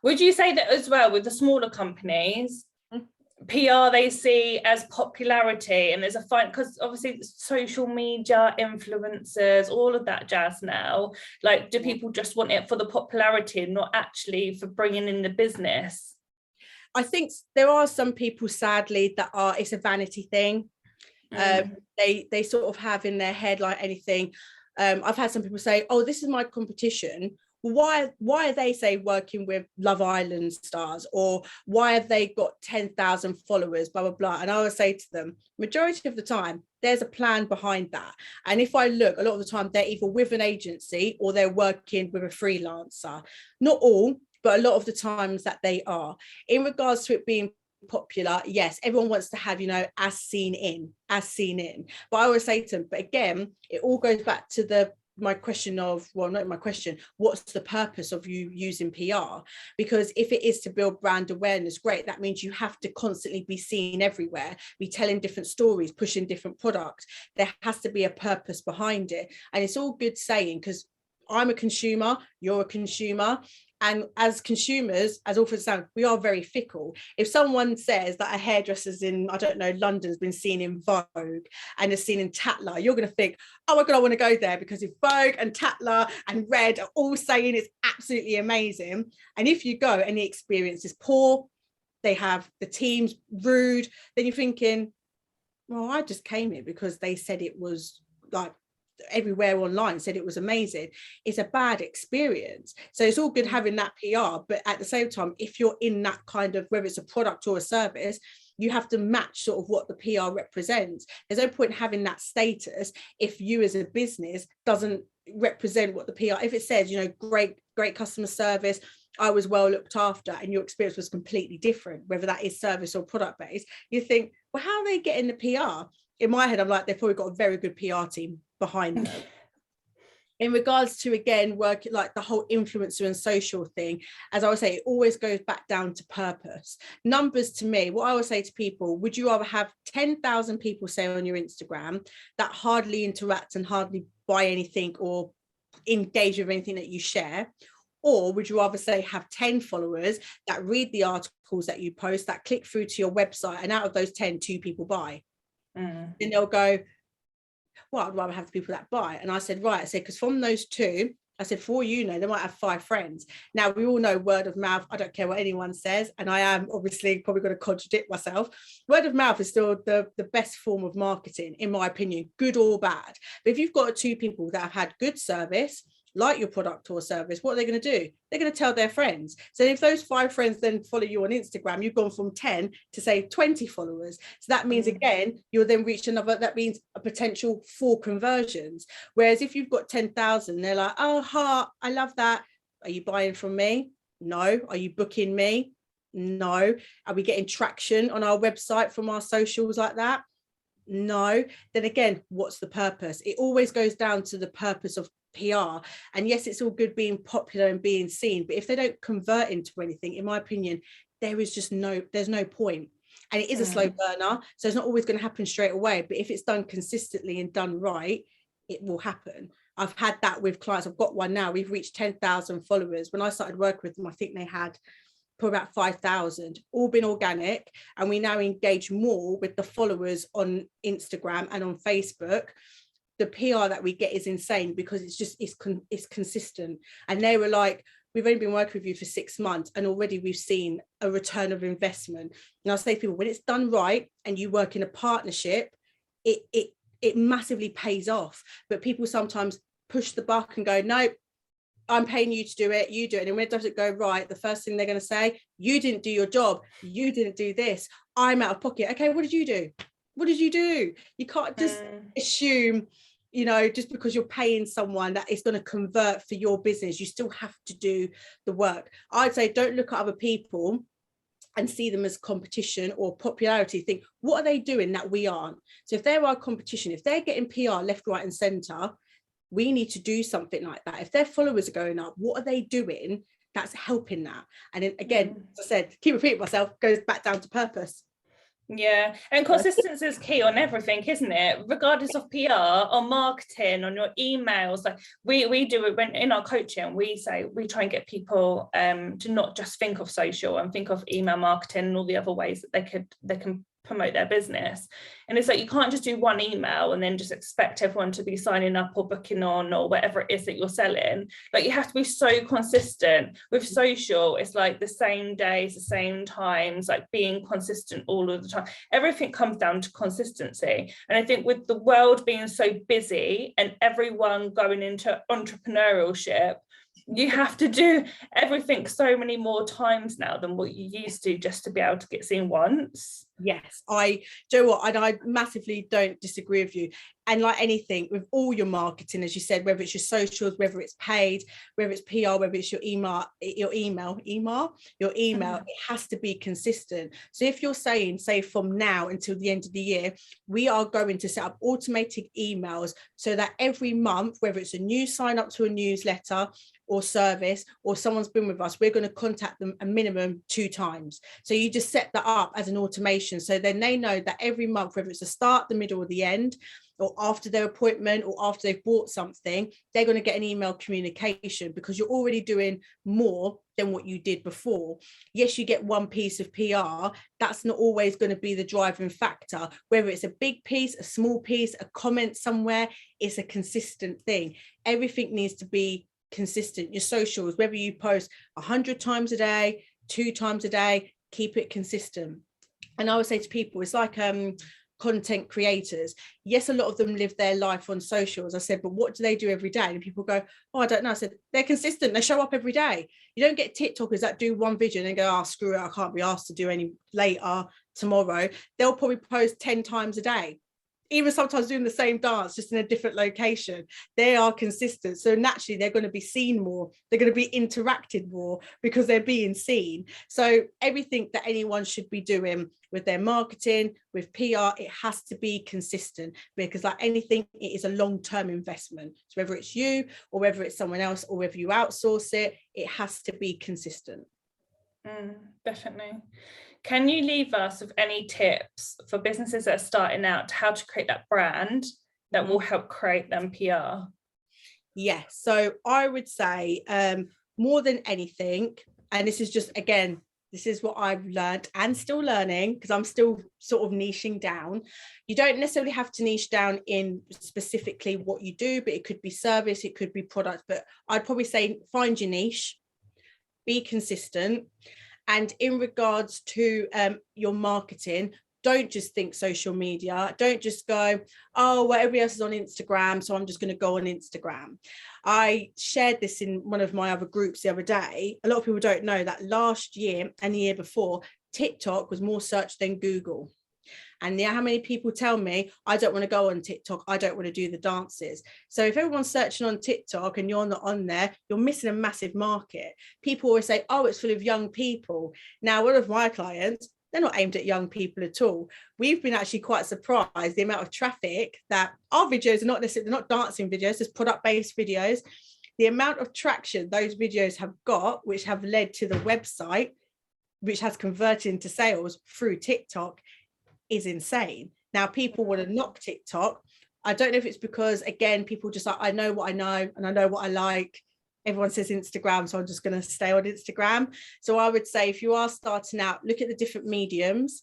Speaker 1: Would you say that as well with the smaller companies, PR they see as popularity, and there's a fight because obviously social media influencers, all of that jazz now, like do people just want it for the popularity and not actually for bringing in the business?
Speaker 2: I think there are some people, sadly, that it's a vanity thing. They sort of have in their head like anything. I've had some people say, oh, this is my competition. Why are they, say, working with Love Island stars, or why have they got 10,000 followers, blah, blah, blah. And I would say to them, majority of the time, there's a plan behind that. And if I look, a lot of the time, they're either with an agency or they're working with a freelancer. Not all, but a lot of the times that they are. In regards to it being popular, yes, everyone wants to have, as seen in. But I always say to them, but again, it all goes back to my question of, well, not my question, what's the purpose of you using PR? Because if it is to build brand awareness, great, that means you have to constantly be seen everywhere, be telling different stories, pushing different products. There has to be a purpose behind it. And it's all good saying, because I'm a consumer, you're a consumer. And as consumers, as awful as it sounds, we are very fickle. If someone says that a hairdresser's in, I don't know, London's been seen in Vogue and is seen in Tatler, you're going to think, oh my God, I want to go there, because if Vogue and Tatler and Red are all saying it's absolutely amazing, and if you go and the experience is poor, they have the team's rude, then you're thinking, well, I just came here because they said it was like, everywhere online said it was amazing. It's a bad experience. So it's all good having that PR, but at the same time, if you're in that kind of, whether it's a product or a service, you have to match sort of what the PR represents. There's no point having that status if you as a business doesn't represent what the PR, if it says, great customer service, I was well looked after, and your experience was completely different, whether that is service or product based, you think, well, how are they getting the PR? In my head, I'm like, they've probably got a very good PR team behind them. In regards to, again, work like the whole influencer and social thing, as I would say, it always goes back down to purpose. Numbers to me, what I would say to people, would you rather have 10,000 people say on your Instagram that hardly interact and hardly buy anything or engage with anything that you share? Or would you rather say have 10 followers that read the articles that you post, that click through to your website, and out of those 10, 2 people buy? And they'll go, well, I'd rather have the people that buy. And I said, right, I said, because from those 2, I said, for all you know, they might have 5 friends. Now, we all know word of mouth. I don't care what anyone says. And I am obviously probably going to contradict myself. Word of mouth is still the best form of marketing, in my opinion, good or bad. But if you've got 2 people that have had good service, like your product or service, what are they going to do? They're going to tell their friends. So if those 5 friends then follow you on Instagram, you've gone from 10 to say 20 followers. So that means, again, you'll then reach another, that means a potential 4 conversions. Whereas if you've got 10,000, they're like, oh, heart, I love that. Are you buying from me? No. Are you booking me? No. Are we getting traction on our website from our socials like that? No. Then again, what's the purpose? It always goes down to the purpose of PR. And yes, it's all good being popular and being seen, but if they don't convert into anything, in my opinion, there's no point. And it is a slow burner, so it's not always going to happen straight away, but if it's done consistently and done right, it will happen. I've had that with clients. I've got one now. We've reached 10,000 followers. When I started working with them, I think they had probably about 5,000, all been organic, and we now engage more with the followers on Instagram and on Facebook. The PR that we get is insane because it's consistent. And they were like, we've only been working with you for 6 months and already we've seen a return of investment. And I'll say to people, when it's done right and you work in a partnership, it massively pays off. But people sometimes push the buck and go, no, I'm paying you to do it, you do it. And when it doesn't go right, the first thing they're going to say, you didn't do your job, you didn't do this, I'm out of pocket. Okay, what did you do? What did you do? You can't just assume, just because you're paying someone that it's going to convert for your business. You still have to do the work. I'd say don't look at other people and see them as competition or popularity. Think, what are they doing that we aren't? So if they're our competition, if they're getting PR left, right and centre, we need to do something like that. If their followers are going up, what are they doing that's helping that? And then, again, as I said, keep repeating myself, goes back down to purpose.
Speaker 1: Yeah, and consistency is key on everything, isn't it? Regardless of PR, on marketing, on your emails. Like we do it when in our coaching, we try and get people to not just think of social and think of email marketing and all the other ways that they can promote their business. And it's like, you can't just do one email and then just expect everyone to be signing up or booking on or whatever it is that you're selling. Like, you have to be so consistent with social. It's like the same days, the same times, like being consistent all of the time. Everything comes down to consistency. And I think with the world being so busy and everyone going into entrepreneurship, you have to do everything so many more times now than what you used to just to be able to get seen once.
Speaker 2: Yes, do you know what? And I massively don't disagree with you. And like anything, with all your marketing, as you said, whether it's your socials, whether it's paid, whether it's PR, whether it's your email, it has to be consistent. So if you're saying, say, from now until the end of the year, we are going to set up automated emails so that every month, whether it's a new sign up to a newsletter or service, or someone's been with us, we're going to contact them a minimum 2 times. So you just set that up as an automation. So then they know that every month, whether it's the start, the middle, or the end, or after their appointment, or after they've bought something, they're going to get an email communication, because you're already doing more than what you did before. Yes, you get one piece of PR. That's not always going to be the driving factor. Whether it's a big piece, a small piece, a comment somewhere, it's a consistent thing. Everything needs to be consistent. Your socials, whether you post 100 times a day, 2 times a day, keep it consistent. And I would say to people, it's like content creators. Yes, a lot of them live their life on socials. I said, but what do they do every day? And people go, oh, I don't know. I said, they're consistent. They show up every day. You don't get TikTokers that do one video and go, oh, screw it, I can't be asked to do any later tomorrow. They'll probably post 10 times a day, even sometimes doing the same dance, just in a different location. They are consistent. So naturally, they're going to be seen more. They're going to be interacted more because they're being seen. So everything that anyone should be doing with their marketing, with PR, it has to be consistent, because like anything, it is a long-term investment. So whether it's you or whether it's someone else or whether you outsource it, it has to be consistent.
Speaker 1: Definitely. Can you leave us with any tips for businesses that are starting out, how to create that brand that will help create them PR?
Speaker 2: Yes. So I would say more than anything, and this is just, again, this is what I've learned and still learning, because I'm still sort of niching down. You don't necessarily have to niche down in specifically what you do, but it could be service, it could be product. But I'd probably say find your niche, be consistent. And in regards to your marketing, don't just think social media. Don't just go, oh, well, everybody else is on Instagram, so I'm just going to go on Instagram. I shared this in one of my other groups the other day. A lot of people don't know that last year and the year before, TikTok was more searched than Google. And how many people tell me, I don't want to go on TikTok, I don't want to do the dances. So if everyone's searching on TikTok and you're not on there, you're missing a massive market. People always say, oh, it's full of young people. Now, one of my clients, they're not aimed at young people at all. We've been actually quite surprised the amount of traffic that our videos are not necessarily, they're not dancing videos, it's product-based videos. The amount of traction those videos have got, which have led to the website, which has converted into sales through TikTok, is insane. Now people want to knock TikTok. I don't know if it's because, again, people just like, I know what I know and I know what I like. Everyone says Instagram, so I'm just going to stay on Instagram. So I would say if you are starting out, look at the different mediums,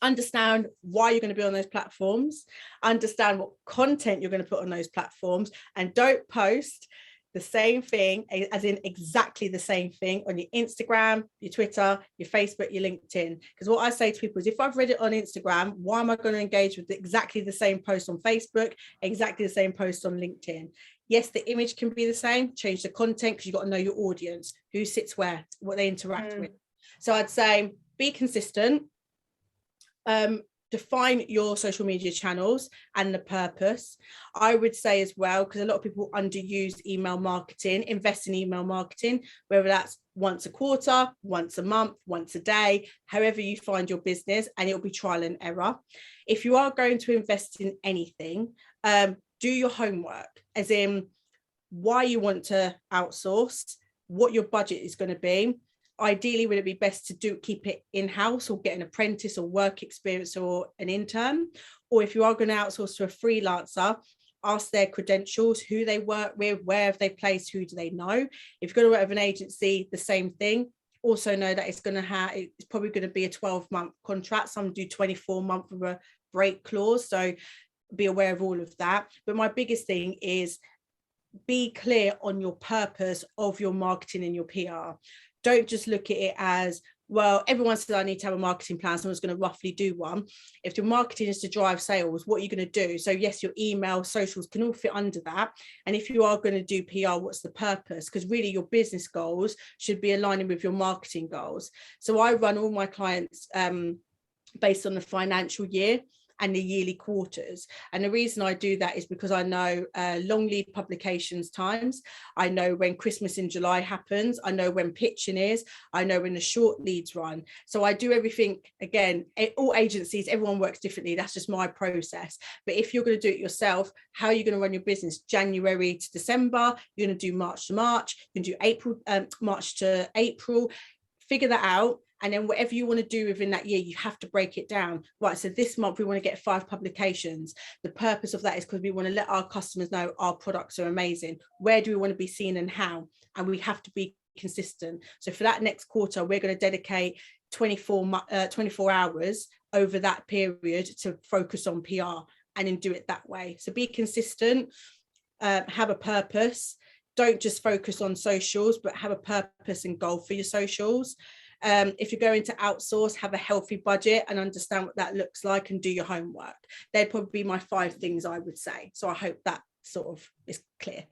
Speaker 2: understand why you're going to be on those platforms, understand what content you're going to put on those platforms, and don't post the same thing, as in exactly the same thing, on your Instagram, your Twitter, your Facebook, your LinkedIn. Because what I say to people is, if I've read it on Instagram, why am I going to engage with exactly the same post on Facebook, exactly the same post on LinkedIn? Yes, the image can be the same, change the content, because you've got to know your audience, who sits where, what they interact with. So I'd say be consistent, define your social media channels and the purpose. I would say as well, because a lot of people underuse email marketing, invest in email marketing, whether that's once a quarter, once a month, once a day, however you find your business, and it'll be trial and error. If you are going to invest in anything, do your homework, as in why you want to outsource, what your budget is going to be. Ideally, would it be best to keep it in-house or get an apprentice or work experience or an intern? Or if you are going to outsource to a freelancer, ask their credentials, who they work with, where have they placed, who do they know? If you're going to work with an agency, the same thing. Also know that it's probably going to be a 12-month contract. Some do 24-month with a break clause. So be aware of all of that. But my biggest thing is be clear on your purpose of your marketing and your PR. Don't just look at it as, well, everyone says I need to have a marketing plan, someone's going to roughly do one. If your marketing is to drive sales, what are you going to do? So yes, your email, socials can all fit under that. And if you are going to do PR, what's the purpose? Because really your business goals should be aligning with your marketing goals. So I run all my clients based on the financial year and the yearly quarters. And the reason I do that is because I know long lead publications times. I know when Christmas in July happens. I know when pitching is. I know when the short leads run. So I do everything, again, all agencies, everyone works differently. That's just my process. But if you're going to do it yourself, how are you going to run your business? January to December, you're going to do March to March, you're going to do March to April. Figure that out. And then whatever you want to do within that year, you have to break it down. Right, so this month we want to get 5 publications. The purpose of that is because we want to let our customers know our products are amazing. Where do we want to be seen and how? And we have to be consistent. So for that next quarter, we're going to dedicate 24 hours over that period to focus on PR, and then do it that way. So be consistent, have a purpose. Don't just focus on socials, but have a purpose and goal for your socials. If you're going to outsource, have a healthy budget and understand what that looks like, and do your homework. They'd probably be my 5 things I would say. So I hope that sort of is clear.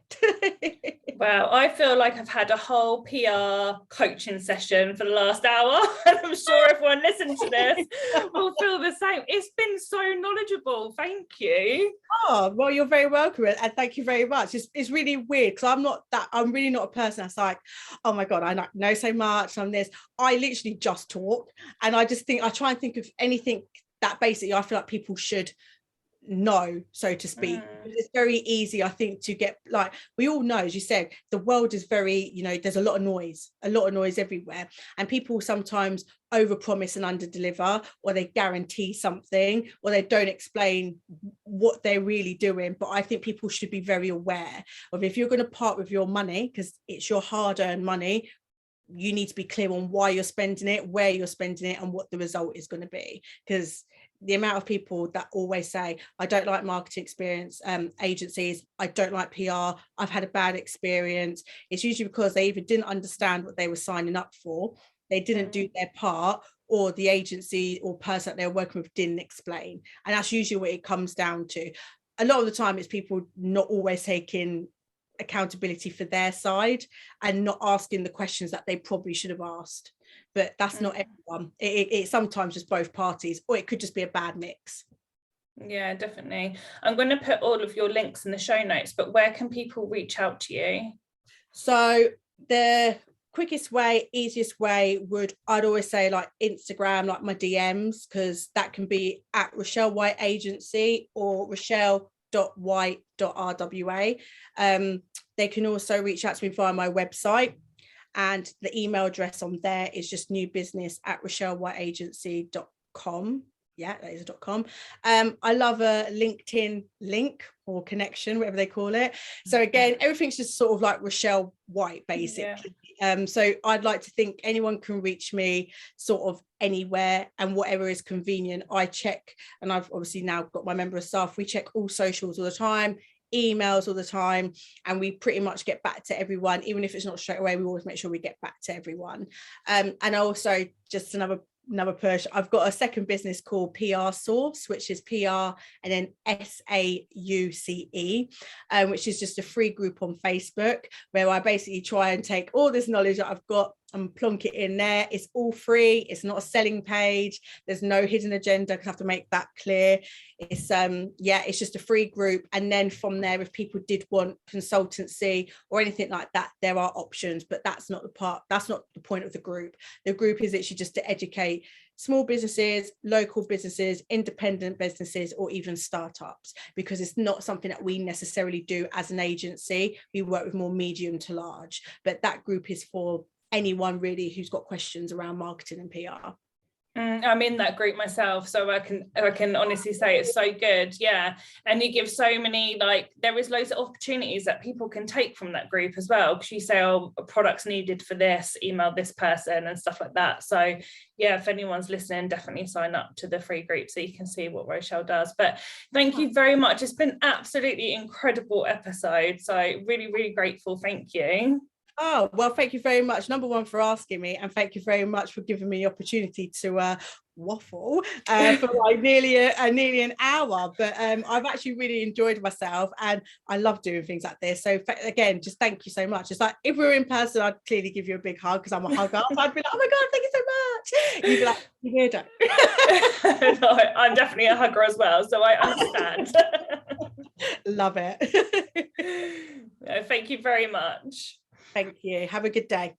Speaker 1: Wow, I feel like I've had a whole PR coaching session for the last hour, and I'm sure everyone listening to this will feel the same. It's been so knowledgeable. Thank you.
Speaker 2: Oh, well, you're very welcome, and thank you very much. It's really weird because I'm really not a person that's like, oh my God, I know so much on this. I literally just talk, and I try and think of anything that basically I feel like people should know, so to speak. It's very easy, I think, to get, like, we all know, as you said, the world is very, you know, there's a lot of noise everywhere, and people sometimes overpromise and underdeliver, or they guarantee something, or they don't explain what they're really doing. But I think people should be very aware of, if you're going to part with your money, because it's your hard-earned money, you need to be clear on why you're spending it, where you're spending it, and what the result is going to be. Because the amount of people that always say, I don't like marketing experience agencies, I don't like PR, I've had a bad experience, it's usually because they either didn't understand what they were signing up for, they didn't do their part, or the agency or person that they're working with didn't explain. And that's usually what it comes down to. A lot of the time it's people not always taking accountability for their side and not asking the questions that they probably should have asked. But that's not everyone. It's sometimes just both parties, or it could just be a bad mix.
Speaker 1: Yeah, definitely. I'm going to put all of your links in the show notes, but where can people reach out to you?
Speaker 2: So the quickest way, easiest way would, I'd always say, like Instagram, like my DMs, because that can be at Rochelle White Agency or rochelle.white.rwa. They can also reach out to me via my website, and the email address on there is just newbusiness@rochellewhiteagency.com. Yeah, that is a .com. I love a LinkedIn link or connection, whatever they call it. So again, everything's just sort of like Rochelle White, basically. Yeah. So I'd like to think anyone can reach me sort of anywhere and whatever is convenient. I check, and I've obviously now got my member of staff, we check all socials all the time, emails all the time, and we pretty much get back to everyone. Even if it's not straight away, we always make sure we get back to everyone. And also, just another push, I've got a second business called PR Source, which is PR and then SAUCE, which is just a free group on Facebook where I basically try and take all this knowledge that I've got and plonk it in there. It's all free, it's not a selling page, there's no hidden agenda, because I have to make that clear. It's it's just a free group, and then from there, if people did want consultancy or anything like that, there are options, but that's not the point of the group. The group is actually just to educate small businesses, local businesses, independent businesses, or even startups, because it's not something that we necessarily do as an agency. We work with more medium to large, but that group is for anyone really who's got questions around marketing and PR.
Speaker 1: I'm in that group myself, so I can honestly say it's so good. Yeah, and you give so many, like, there is loads of opportunities that people can take from that group as well, because you say, oh, a product's needed for this, email this person and stuff like that. So yeah, if anyone's listening, definitely sign up to the free group so you can see what Rochelle does. But thank you very much, it's been absolutely incredible episode, so really, really grateful. Thank you.
Speaker 2: Oh, well, thank you very much, number one, for asking me, and thank you very much for giving me the opportunity to waffle for like nearly an hour. But I've actually really enjoyed myself, and I love doing things like this. So again, just thank you so much. It's like, if we were in person, I'd clearly give you a big hug because I'm a hugger. I'd be like, oh my God, thank you so much. You'd be like, you weirdo.
Speaker 1: No, I'm definitely a hugger as well, so I understand.
Speaker 2: Love it.
Speaker 1: No, thank you very much.
Speaker 2: Thank you. Have a good day.